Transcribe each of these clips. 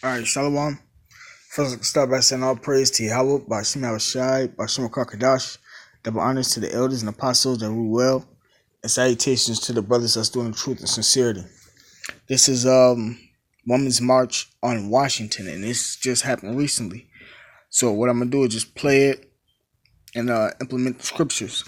All right, Shalom. First, let's start by saying all praise to Yahweh, Bashim Yahushai, Bashim Kakadash, double honors to the elders and apostles that rule well, and salutations to the brothers that's doing truth and sincerity. This is Women's March on Washington, and this just happened recently. So what I'm gonna do is just play it and implement the scriptures.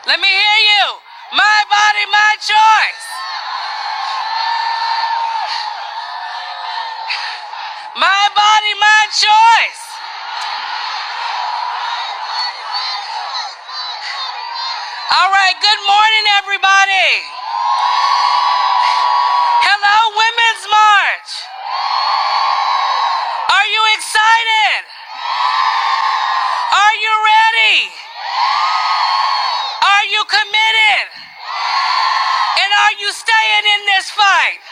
Let me hear you. My body, my choice. My body, my choice. All right, good morning, everybody. Hello, Women's March. Are you excited? Are you ready? Are you committed? And are you staying in this fight?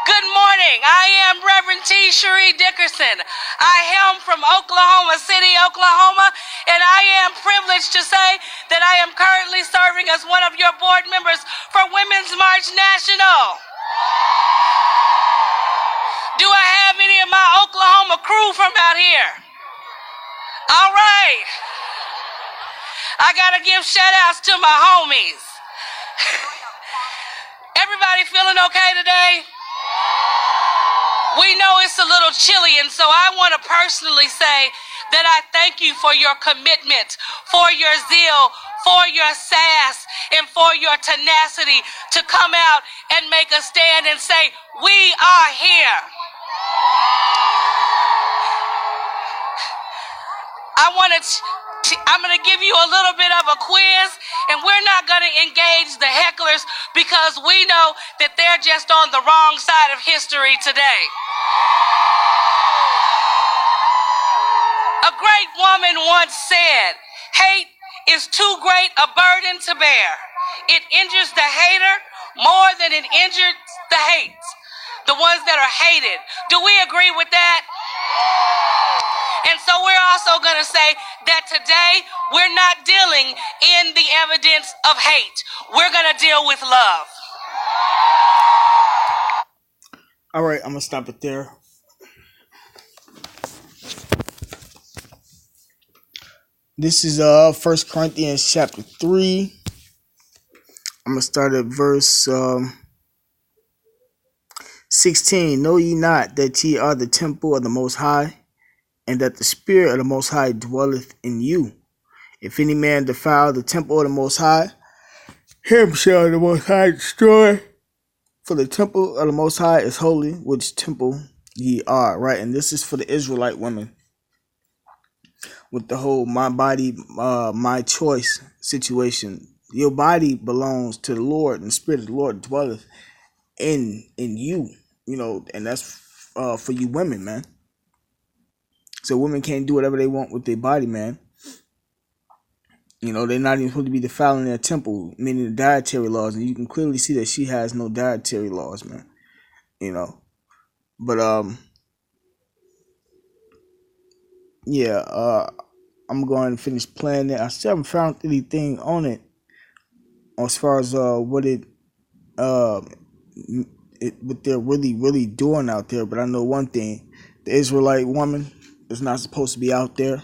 Good morning. I am Reverend T. Cherie Dickerson. I hail from Oklahoma City, Oklahoma, and I am privileged to say that I am currently serving as one of your board members for Women's March National. Do I have any of my Oklahoma crew from out here? All right. I gotta give shout outs to my homies. Everybody feeling okay today? We know it's a little chilly, and so I want to personally say that I thank you for your commitment, for your zeal, for your sass, and for your tenacity to come out and make a stand and say, we are here. I'm going to give you a little bit of a quiz, and we're not going to engage the hecklers because we know that they're just on the wrong side of history today. A great woman once said, hate is too great a burden to bear. It injures the hater more than it injures the hate, the ones that are hated. Do we agree with that? And so we're also going to say that today we're not dealing in the evidence of hate. We're going to deal with love. All right, I'm gonna stop it there. This is 1 Corinthians chapter 3. I'm gonna start at verse 16. Know ye not that ye are the temple of the Most High, and that the Spirit of the Most High dwelleth in you? If any man defile the temple of the Most High, him shall the Most High destroy. For the temple of the Most High is holy, which temple ye are. Right, and this is for the Israelite women with the whole my body, my choice situation. Your body belongs to the Lord, and the Spirit of the Lord dwelleth in you. You know, and that's for you women, man. So women can't do whatever they want with their body, man. You know, they're not even supposed to be defiling their temple, meaning the dietary laws. And you can clearly see that she has no dietary laws, man. You know. But, yeah, I'm going to finish playing it. I still haven't found anything on it as far as what what they're really doing out there. But I know one thing. The Israelite woman is not supposed to be out there,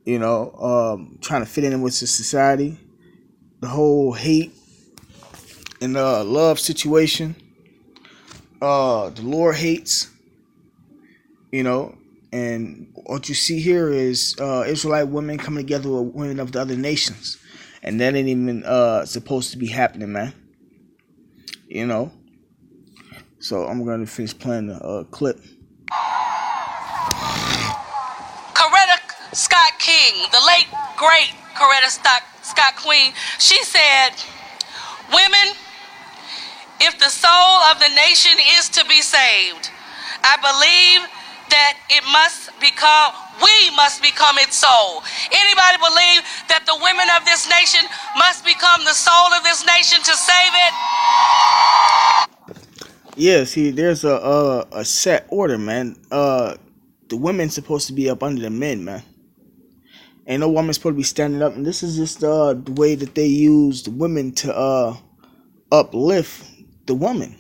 you know, trying to fit in with the society. The whole hate and love situation. The Lord hates, you know, and what you see here is Israelite women coming together with women of the other nations. And that ain't even supposed to be happening, man. You know. So I'm going to finish playing the clip. Coretta Scott King, the late, great Coretta Scott Queen, she said, "Women, if the soul of the nation is to be saved, I believe that we must become its soul." Anybody believe that the women of this nation must become the soul of this nation to save it? Yeah, see, there's a set order, man. The women's supposed to be up under the men, man. Ain't no woman supposed to be standing up, and this is just the way that they use the women to uplift the woman.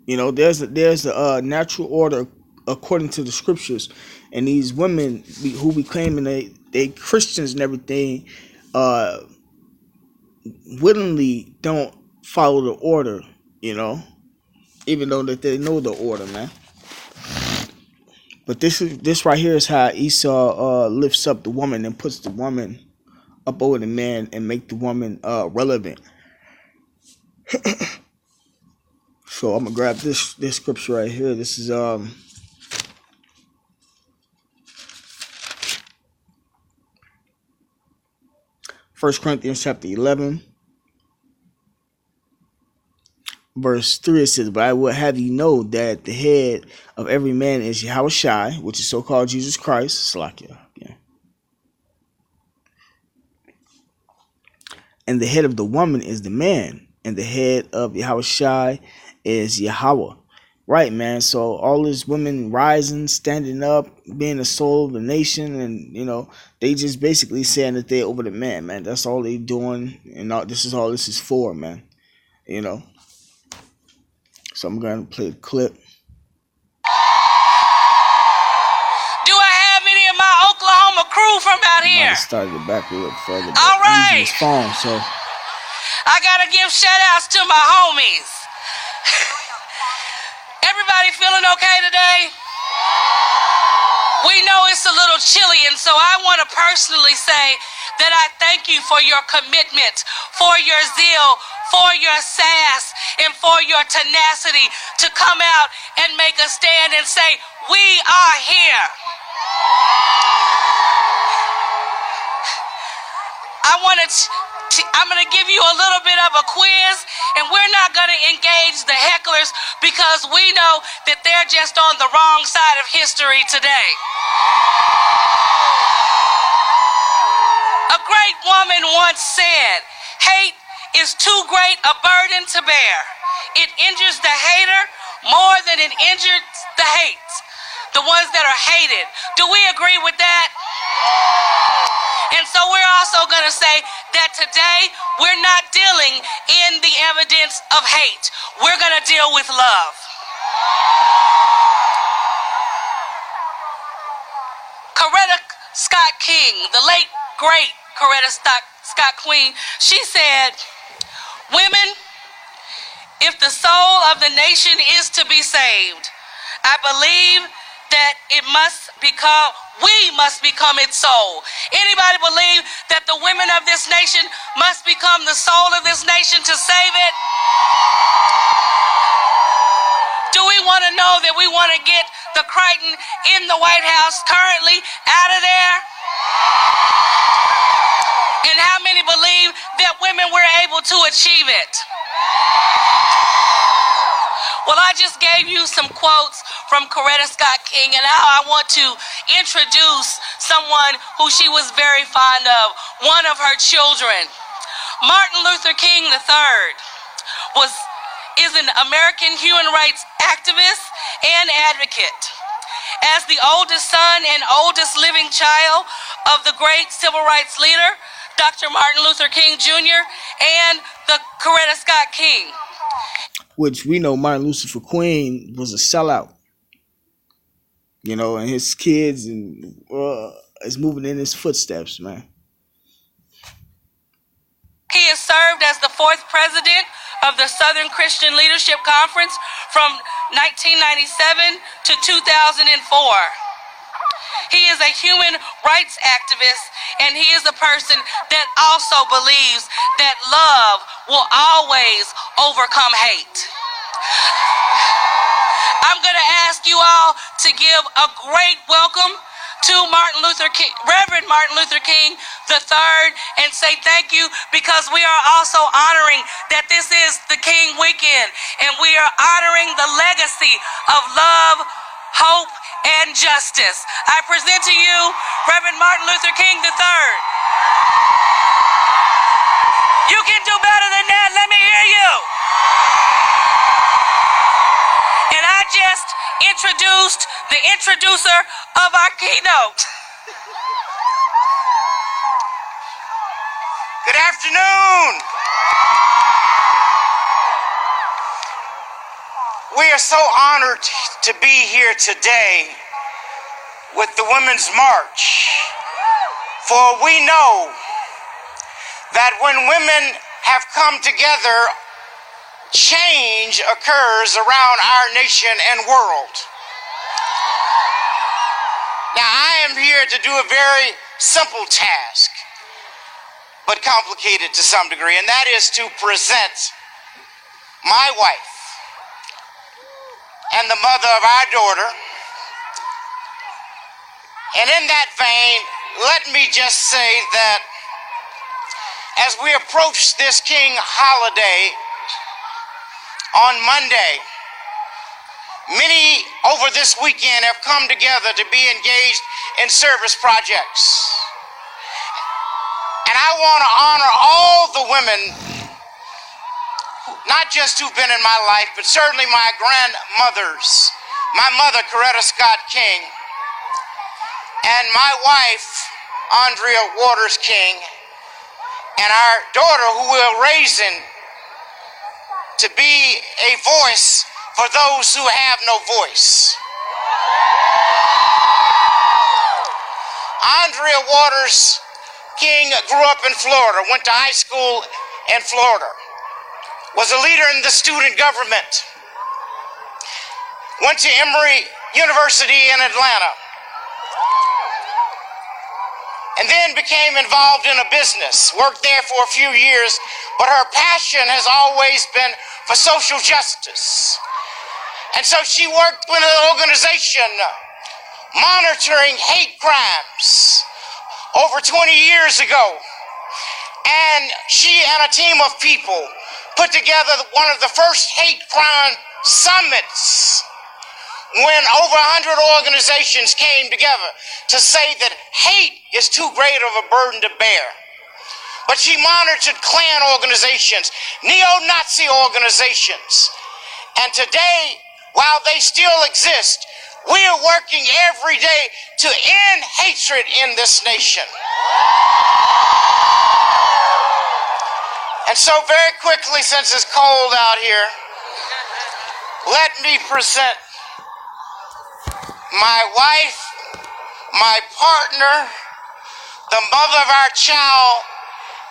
You know, there's a natural order according to the scriptures, and these women who be claiming they Christians and everything, willingly don't follow the order. You know, even though that they know the order, man. But this right here is how Esau lifts up the woman and puts the woman up over the man and make the woman relevant. So I'm gonna grab this scripture right here. This is 1 Corinthians chapter 11. Verse 3, it says, "But I would have you know that the head of every man is Yahushai," which is so-called Jesus Christ. Slakia. Yeah. "And the head of the woman is the man, and the head of Yahushai is Yahweh." Right, man. So all these women rising, standing up, being the soul of the nation, and you know, they just basically saying that they're over the man, man. That's all they doing, and this is for, man. You know. So I'm going to play a clip. Do I have any of my Oklahoma crew from out here? I started it back a little further. All right. Using his phone, so I got to give shout outs to my homies. Everybody feeling okay today? We know it's a little chilly, and so I want to personally say that I thank you for your commitment, for your zeal, for your sass, and for your tenacity to come out and make a stand and say, "We are here." I'm going to give you a little bit of a quiz, and we're not going to engage the hecklers because we know that they're just on the wrong side of history today. A great woman once said, "Hate is too great a burden to bear. It injures the hater more than it injures the hates, the ones that are hated." Do we agree with that? And so we're also going to say that today we're not dealing in the evidence of hate. We're going to deal with love. Coretta Scott King, the late, great Coretta Scott Queen, she said, "Women, if the soul of the nation is to be saved, I believe that we must become its soul." Anybody believe that the women of this nation must become the soul of this nation to save it? Do we want to know that we want to get the Crichton in the White House currently out of there? And how many believe that women were able to achieve it? Well, I just gave you some quotes from Coretta Scott King, and now I want to introduce someone who she was very fond of, one of her children. Martin Luther King III is an American human rights activist and advocate. As the oldest son and oldest living child of the great civil rights leader, Dr. Martin Luther King Jr. and the Coretta Scott King. Which we know Martin Luther King was a sellout. You know, and his kids and is moving in his footsteps, man. He has served as the 4th president of the Southern Christian Leadership Conference from 1997 to 2004. He is a human rights activist, and he is a person that also believes that love will always overcome hate. I'm going to ask you all to give a great welcome to Reverend Martin Luther King III, and say thank you, because we are also honoring that this is the King Weekend, and we are honoring the legacy of love, hope, and justice. I present to you Reverend Martin Luther King III. You can do better than that. Let me hear you. And I just introduced the introducer of our keynote. Good afternoon. We are so honored to be here today with the Women's March, for we know that when women have come together, change occurs around our nation and world. Now, I am here to do a very simple task, but complicated to some degree, and that is to present my wife and the mother of our daughter. And in that vein, let me just say that as we approach this King holiday on Monday, many over this weekend have come together to be engaged in service projects. And I want to honor all the women, not just who've been in my life, but certainly my grandmothers, my mother, Coretta Scott King, and my wife, Andrea Waters King, and our daughter, who we're raising to be a voice for those who have no voice. Andrea Waters King grew up in Florida, went to high school in Florida, was a leader in the student government, went to Emory University in Atlanta, and then became involved in a business, worked there for a few years, but her passion has always been for social justice. And so she worked with an organization monitoring hate crimes over 20 years ago. And she and a team of people put together one of the first hate crime summits, when over 100 organizations came together to say that hate is too great of a burden to bear. But she monitored Klan organizations, neo-Nazi organizations. And today, while they still exist, we are working every day to end hatred in this nation. And so very quickly, since it's cold out here, let me present my wife, my partner, the mother of our child,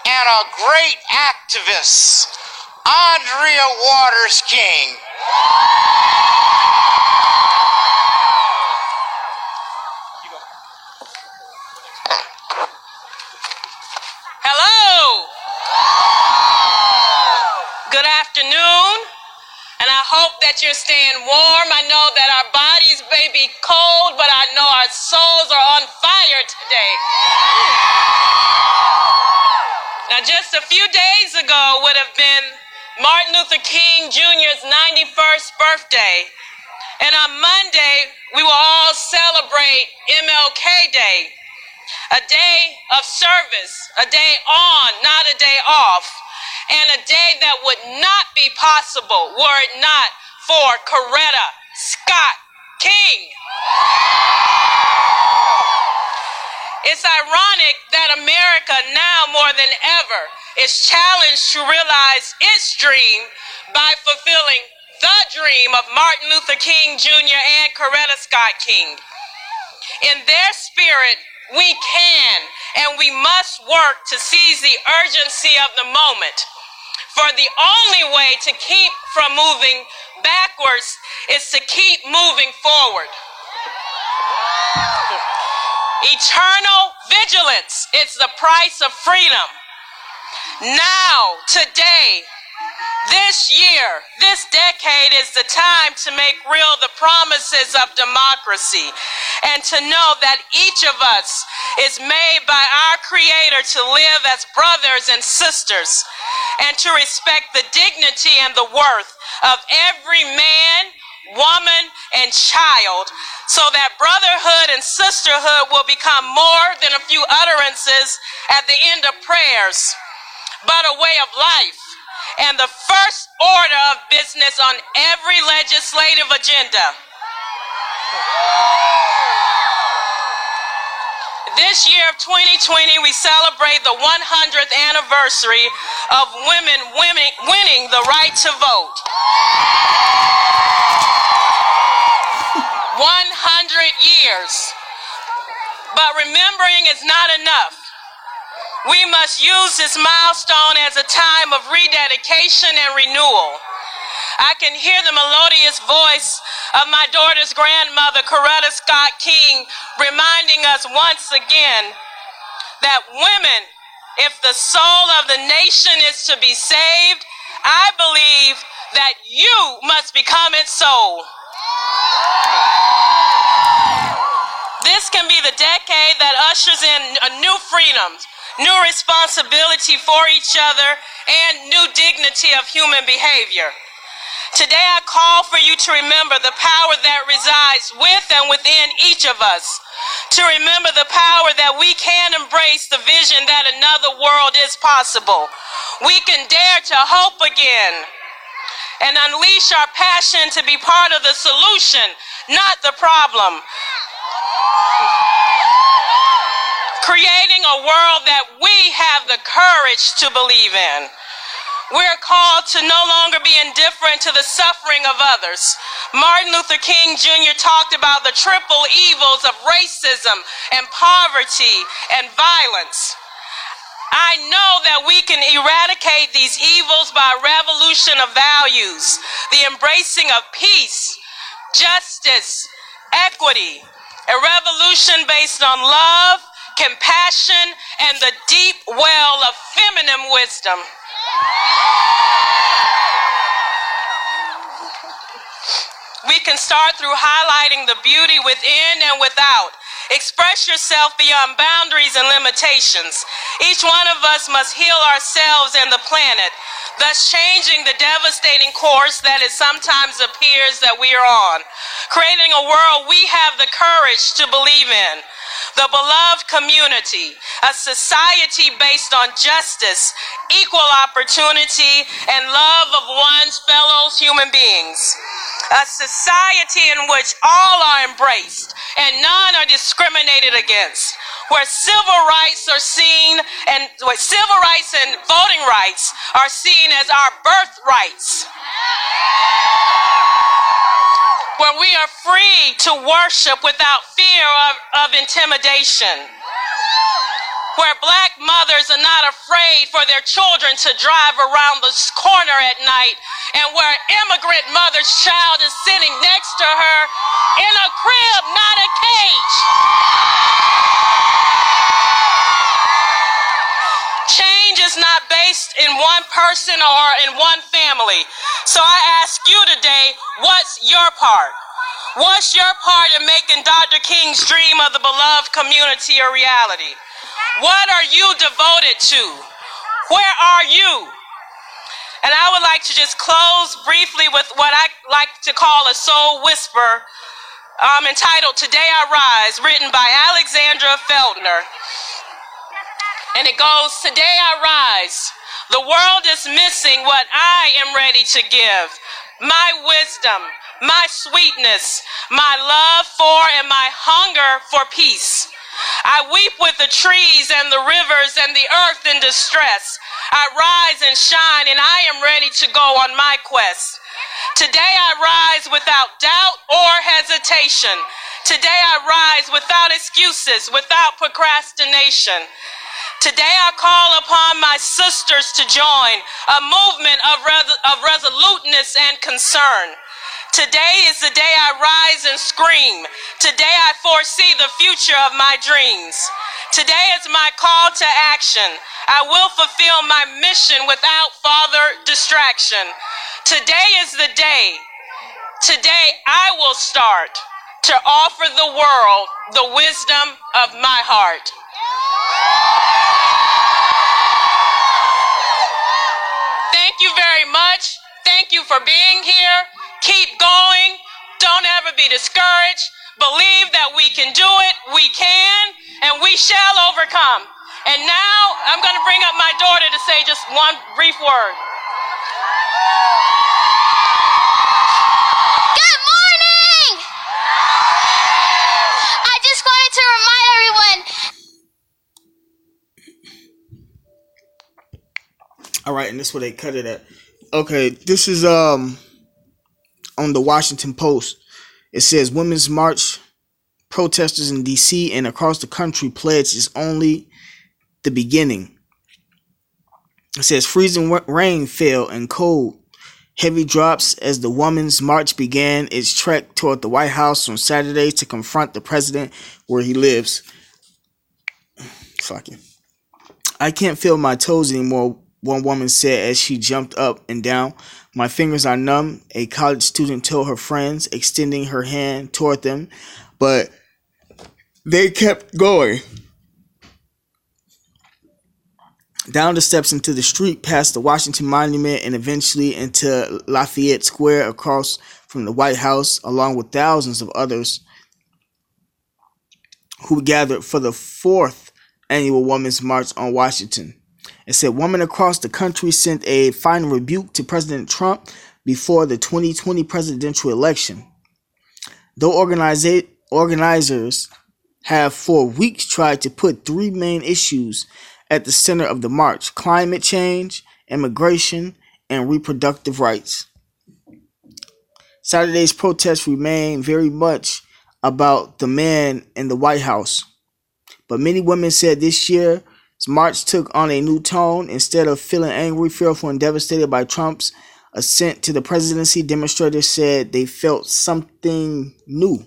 and a great activist, Andrea Waters King. Hello. Good afternoon. And I hope that you're staying warm. I know that our bodies may be cold, but I know our souls are on fire today. Now, just a few days ago would have been Martin Luther King Jr.'s 91st birthday. And on Monday, we will all celebrate MLK Day, a day of service, a day on, not a day off, and a day that would not be possible were it not for Coretta Scott King. It's ironic that America now more than ever is challenged to realize its dream by fulfilling the dream of Martin Luther King Jr. and Coretta Scott King. In their spirit, we can and we must work to seize the urgency of the moment. For the only way to keep from moving backwards is to keep moving forward. Eternal vigilance is the price of freedom. Now, today, this year, this decade is the time to make real the promises of democracy and to know that each of us is made by our Creator to live as brothers and sisters and to respect the dignity and the worth of every man, woman, and child so that brotherhood and sisterhood will become more than a few utterances at the end of prayers, but a way of life and the first order of business on every legislative agenda. This year of 2020, we celebrate the 100th anniversary of women winning the right to vote. 100 years. But remembering is not enough. We must use this milestone as a time of rededication and renewal. I can hear the melodious voice of my daughter's grandmother, Coretta Scott King, reminding us once again that women, if the soul of the nation is to be saved, I believe that you must become its soul. This can be the decade that ushers in a new freedom, new responsibility for each other, and new dignity of human behavior. Today I call for you to remember the power that resides with and within each of us, to remember the power that we can embrace the vision that another world is possible. We can dare to hope again and unleash our passion to be part of the solution, not the problem. Creating a world that we have the courage to believe in. We're called to no longer be indifferent to the suffering of others. Martin Luther King Jr. talked about the triple evils of racism and poverty and violence. I know that we can eradicate these evils by a revolution of values, the embracing of peace, justice, equity, a revolution based on love, compassion, and the deep well of feminine wisdom. We can start through highlighting the beauty within and without. Express yourself beyond boundaries and limitations. Each one of us must heal ourselves and the planet, thus changing the devastating course that it sometimes appears that we are on. Creating a world we have the courage to believe in. The beloved community, a society based on justice, equal opportunity, and love of one's fellow human beings. A society in which all are embraced and none are discriminated against, where civil rights are seen and where civil rights and voting rights are seen as our birthrights. Where we are free to worship without fear of intimidation. Where black mothers are not afraid for their children to drive around the corner at night, and where immigrant mother's child is sitting next to her in a crib, not a cage. Change is not based in one person or in one family. So I ask you today, what's your part? What's your part in making Dr. King's dream of the beloved community a reality? What are you devoted to? Where are you? And I would like to just close briefly with what I like to call a soul whisper entitled Today I Rise, written by Alexandra Feldner. And it goes, today I rise. The world is missing what I am ready to give. My wisdom, my sweetness, my love for and my hunger for peace. I weep with the trees and the rivers and the earth in distress. I rise and shine and I am ready to go on my quest. Today I rise without doubt or hesitation. Today I rise without excuses, without procrastination. Today I call upon my sisters to join a movement of resoluteness and concern. Today is the day I rise and scream. Today I foresee the future of my dreams. Today is my call to action. I will fulfill my mission without further distraction. Today is the day. Today I will start to offer the world the wisdom of my heart. Thank you very much. Thank you for being here. Keep going. Don't ever be discouraged. Believe that we can do it. We can, and we shall overcome. And now I'm going to bring up my daughter to say just one brief word. Good morning! I just wanted to remind everyone. All right, and this is where they cut it at. Okay, this is on the Washington Post. It says Women's March protesters in D.C. and across the country pledge is only the beginning. It says freezing rain fell and cold. Heavy drops as the Women's March began its trek toward the White House on Saturday to confront the president where he lives. Fuck you. I can't feel my toes anymore, one woman said as she jumped up and down. My fingers are numb, a college student told her friends, extending her hand toward them, but they kept going. Down the steps into the street, past the Washington Monument, and eventually into Lafayette Square across from the White House, along with thousands of others who gathered for the fourth annual Women's March on Washington. It said women across the country sent a final rebuke to President Trump before the 2020 presidential election. Though organizers have for weeks tried to put three main issues at the center of the march: climate change, immigration, and reproductive rights. Saturday's protests remain very much about the man in the White House, but many women said this year's march took on a new tone. Instead of feeling angry, fearful, and devastated by Trump's ascent to the presidency, demonstrators said they felt something new: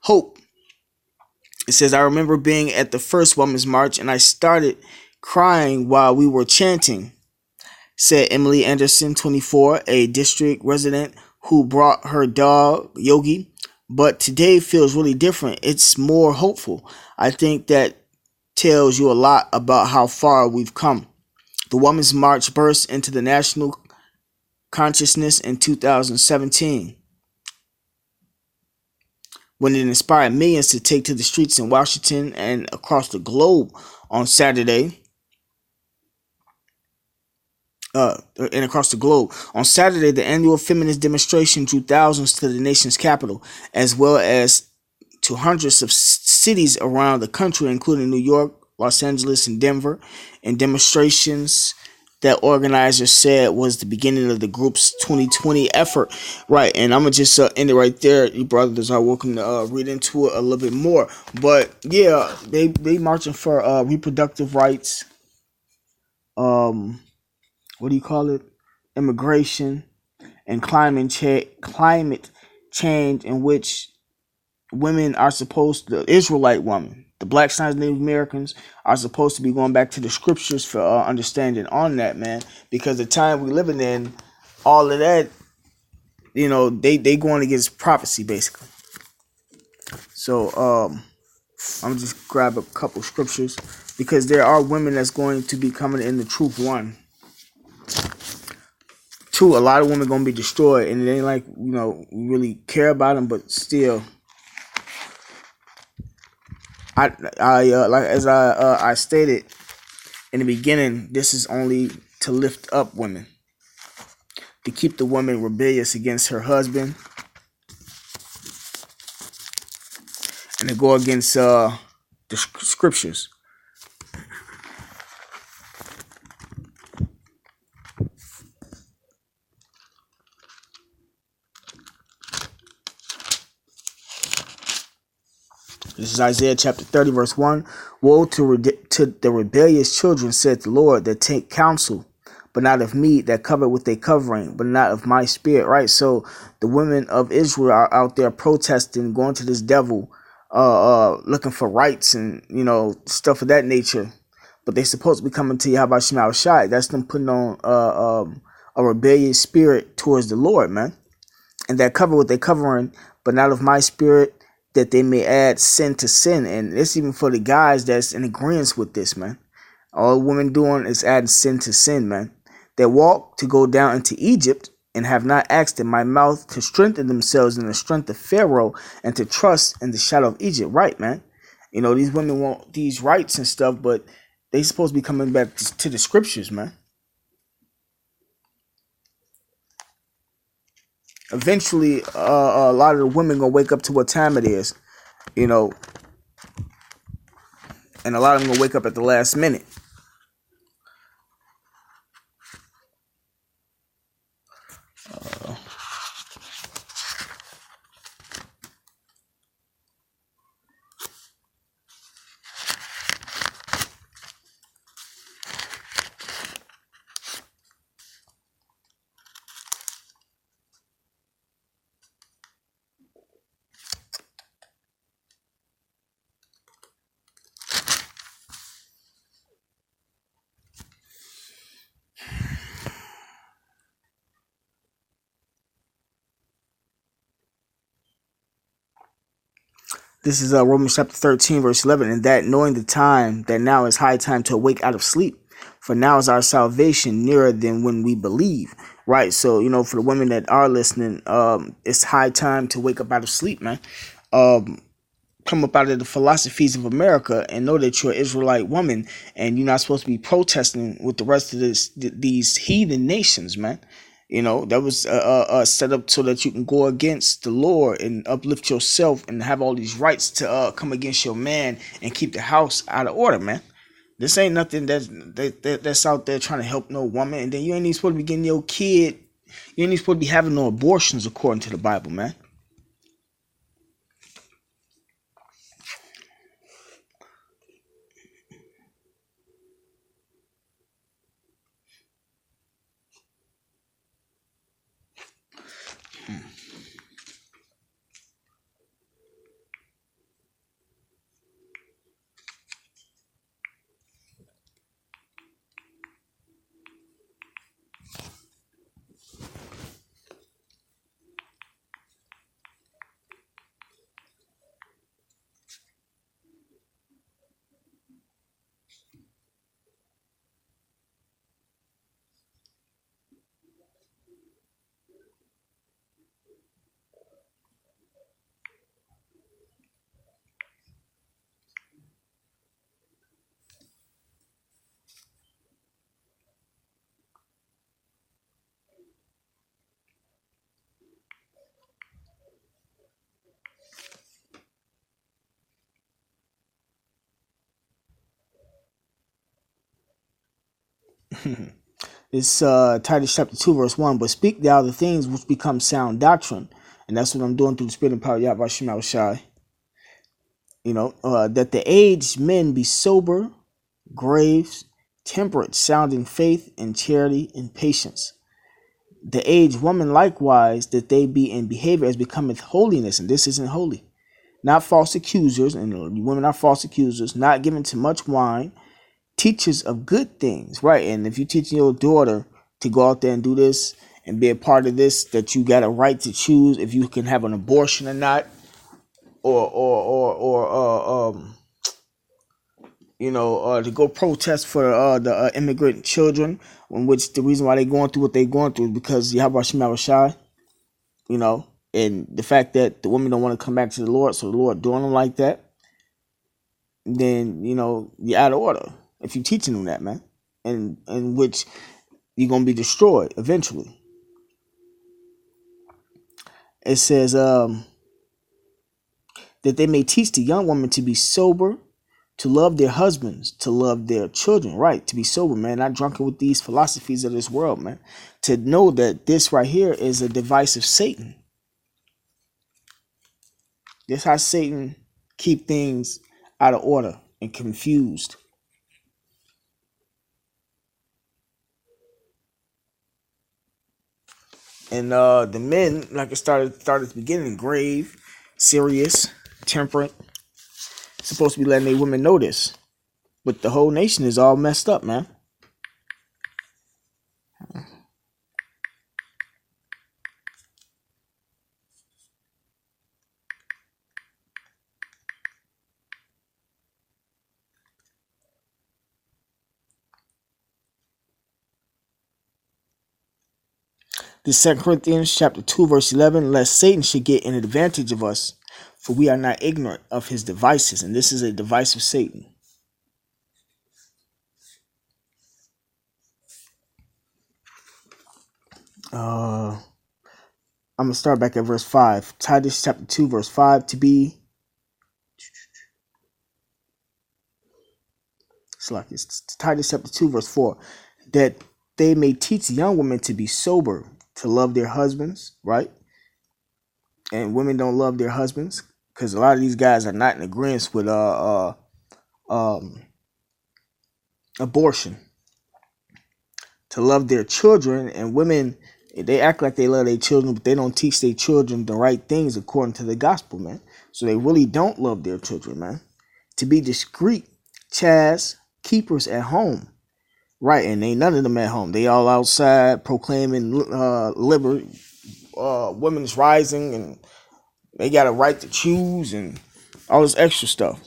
hope. It says, I remember being at the first Women's March and I started crying while we were chanting, said Emily Anderson, 24, a district resident who brought her dog, Yogi. But today feels really different. It's more hopeful. I think that tells you a lot about how far we've come. The Women's March burst into the national consciousness in 2017, when it inspired millions to take to the streets in Washington and across the globe on Saturday. On Saturday, the annual feminist demonstration drew thousands to the nation's capital, as well as to hundreds of cities around the country, including New York, Los Angeles, and Denver, and demonstrations that organizers said was the beginning of the group's 2020 effort. Right, and I'm going to just end it right there. You brothers are welcome to read into it a little bit more. But, yeah, they marching for reproductive rights, immigration, and climate change, in which women are supposed to, the Israelite women, the Black Signs Native Americans, are supposed to be going back to the scriptures for understanding on that, man. Because the time we're living in, all of that, they going against prophecy, basically. So, I'm just grab a couple scriptures, because there are women that's going to be coming in the truth. 1. 2, a lot of women going to be destroyed, and it ain't like, we really care about them, but still, I stated in the beginning, this is only to lift up women, to keep the woman rebellious against her husband, and to go against the scriptures. This is Isaiah chapter 30, verse 1. Woe to the rebellious children, said the Lord, that take counsel, but not of me, that cover with a covering, but not of my spirit, right? So the women of Israel are out there protesting, going to this devil, looking for rights and, stuff of that nature. But they're supposed to be coming to Yahweh Shema Shai. That's them putting on a rebellious spirit towards the Lord, man. And that cover what they're covering, but not of my spirit, that they may add sin to sin. And it's even for the guys that's in agreement with this, man. All women doing is adding sin to sin, man. They walk to go down into Egypt and have not asked in my mouth to strengthen themselves in the strength of Pharaoh and to trust in the shadow of Egypt. Right, man. These women want these rights and stuff, but they supposed to be coming back to the scriptures, man. Eventually, a lot of the women gonna wake up to what time it is, and a lot of them gonna wake up at the last minute. This is Romans chapter 13, verse 11. And that knowing the time, that now is high time to awake out of sleep. For now is our salvation nearer than when we believe. Right. So, for the women that are listening, it's high time to wake up out of sleep, man. Come up out of the philosophies of America and know that you're an Israelite woman and you're not supposed to be protesting with the rest of these heathen nations, man. That was set up so that you can go against the Lord and uplift yourself and have all these rights to come against your man and keep the house out of order, man. This ain't nothing that's out there trying to help no woman. And then you ain't even supposed to be getting your kid. You ain't even supposed to be having no abortions according to the Bible, man. It's Titus chapter 2, verse 1. But speak thou the things which become sound doctrine. And that's what I'm doing through the spirit and power of Yahweh Shema Shai. That the aged men be sober, grave, temperate, sound in faith and charity and patience. The aged woman likewise, that they be in behavior as becometh holiness. And this isn't holy. Not false accusers, and women are false accusers, not given to much wine, teachers of good things, right? And if you're teaching your daughter to go out there and do this and be a part of this, that you got a right to choose if you can have an abortion or not, to go protest for the immigrant children, in which the reason why they're going through what they're going through is because Yahweh Shema Shai, and the fact that the women don't want to come back to the Lord, so the Lord doing them like that, then you're out of order if you're teaching them that, man, and which you're gonna be destroyed eventually. It says that they may teach the young women to be sober, to love their husbands, to love their children, right? To be sober, man, not drunken with these philosophies of this world, man. To know that this right here is a device of Satan. This is how Satan keep things out of order and confused. And the men, like it started at the beginning, grave, serious, temperate, supposed to be letting their women know this. But the whole nation is all messed up, man. This 2 Corinthians chapter 2, verse 11, lest Satan should get an advantage of us, for we are not ignorant of his devices. And this is a device of Satan. I'm going to start back at verse 5. Titus chapter 2, verse 5, to be... It's Titus chapter 2, verse 4, that they may teach young women to be sober, to love their husbands, right? And women don't love their husbands because a lot of these guys are not in agreement with abortion. To love their children, and women, they act like they love their children, but they don't teach their children the right things according to the gospel, man. So they really don't love their children, man. To be discreet, chaste, keepers at home. Right, and ain't none of them at home. They all outside proclaiming liberty, women's rising, and they got a right to choose and all this extra stuff.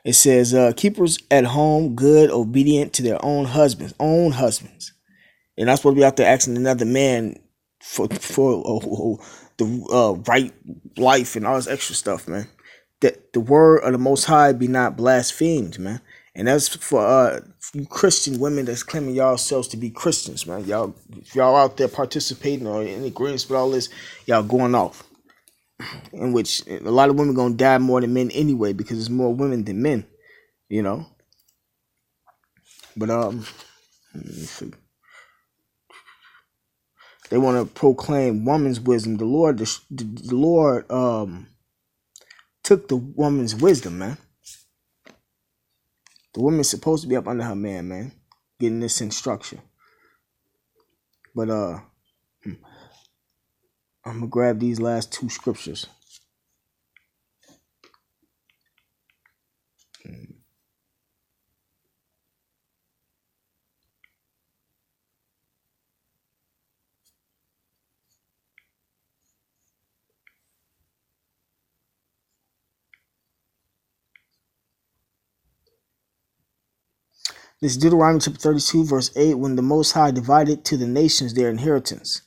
It says, keepers at home, good, obedient to their own husbands. They're not supposed to be out there asking another man for the right life and all this extra stuff, man. That the word of the Most High be not blasphemed, man. And that's for you Christian women that's claiming y'all selves to be Christians, man. Y'all, if y'all out there participating or in agreement with all this, y'all going off. In which a lot of women gonna die more than men anyway, because there's more women than men, you know. But let me see. They want to proclaim woman's wisdom. The Lord took the woman's wisdom, man. The woman's supposed to be up under her man, getting this instruction. But I'm gonna grab these last two scriptures. This is Deuteronomy chapter 32, verse 8, when the Most High divided to the nations their inheritance.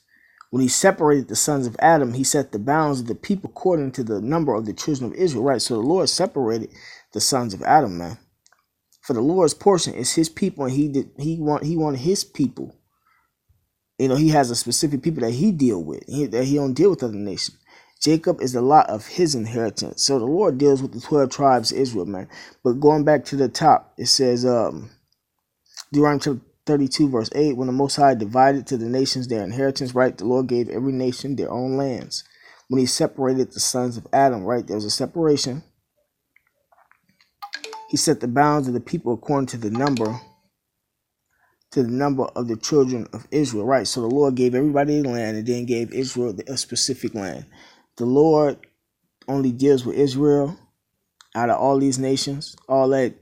When he separated the sons of Adam, he set the bounds of the people according to the number of the children of Israel. Right, so the Lord separated the sons of Adam, man. For the Lord's portion is his people, and he wanted his people. You know, he has a specific people that he deal with. That he don't deal with other nations. Jacob is the lot of his inheritance. So the Lord deals with the 12 tribes of Israel, man. But going back to the top, it says, Deuteronomy chapter 32, verse 8, when the Most High divided to the nations their inheritance, right, the Lord gave every nation their own lands. When he separated the sons of Adam, right, there was a separation. He set the bounds of the people according to the number of the children of Israel, right? So the Lord gave everybody the land and then gave Israel a specific land. The Lord only deals with Israel out of all these nations, all that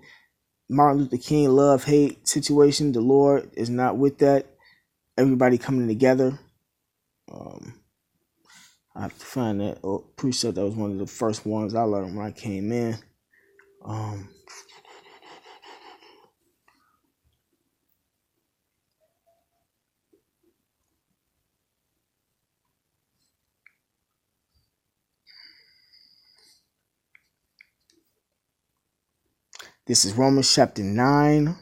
Martin Luther King love-hate situation. The Lord is not with that. Everybody coming together. I have to find that precept. That was one of the first ones I learned when I came in. This is Romans chapter 9.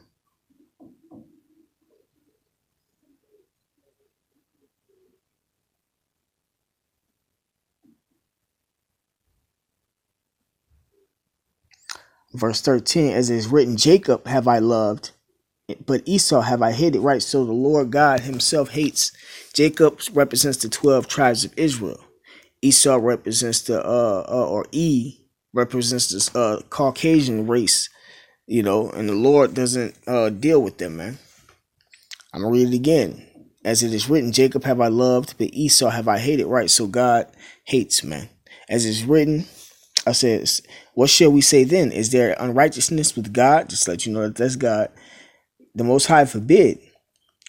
Verse 13, as it is written, Jacob have I loved, but Esau have I hated. Right, so the Lord God himself hates. Jacob represents the 12 tribes of Israel. Esau represents represents this Caucasian race, you know, and the Lord doesn't deal with them, man. I'm going to read it again. As it is written, Jacob have I loved, but Esau have I hated. Right, so God hates, man. As it's written, I said, what shall we say then? Is there unrighteousness with God? Just to let you know that that's God. The Most High forbid.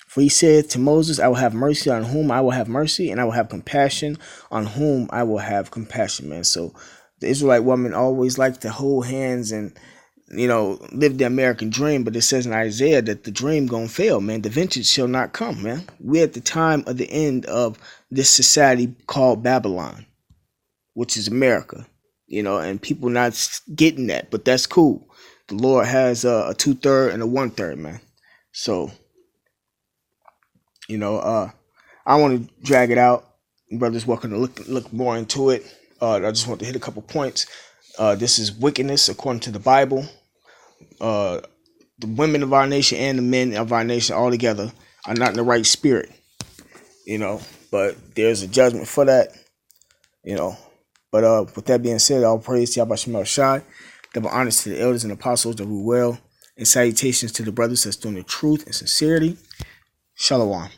For he said to Moses, I will have mercy on whom I will have mercy, and I will have compassion on whom I will have compassion, man. So the Israelite woman always liked to hold hands and, live the American dream. But it says in Isaiah that the dream gonna fail, man. The vengeance shall not come, man. We're at the time of the end of this society called Babylon, which is America, and people not getting that. But that's cool. The Lord has a 2/3 and a 1/3, man. So, I want to drag it out. Brothers welcome to look more into it. I just want to hit a couple points. This is wickedness according to the Bible. The women of our nation and the men of our nation all together are not in the right spirit. But there's a judgment for that. But with that being said, all praise to Yahweh Shemel Shai. Double honors to the elders and apostles that rule well. And salutations to the brothers that's doing the truth and sincerity. Shalom.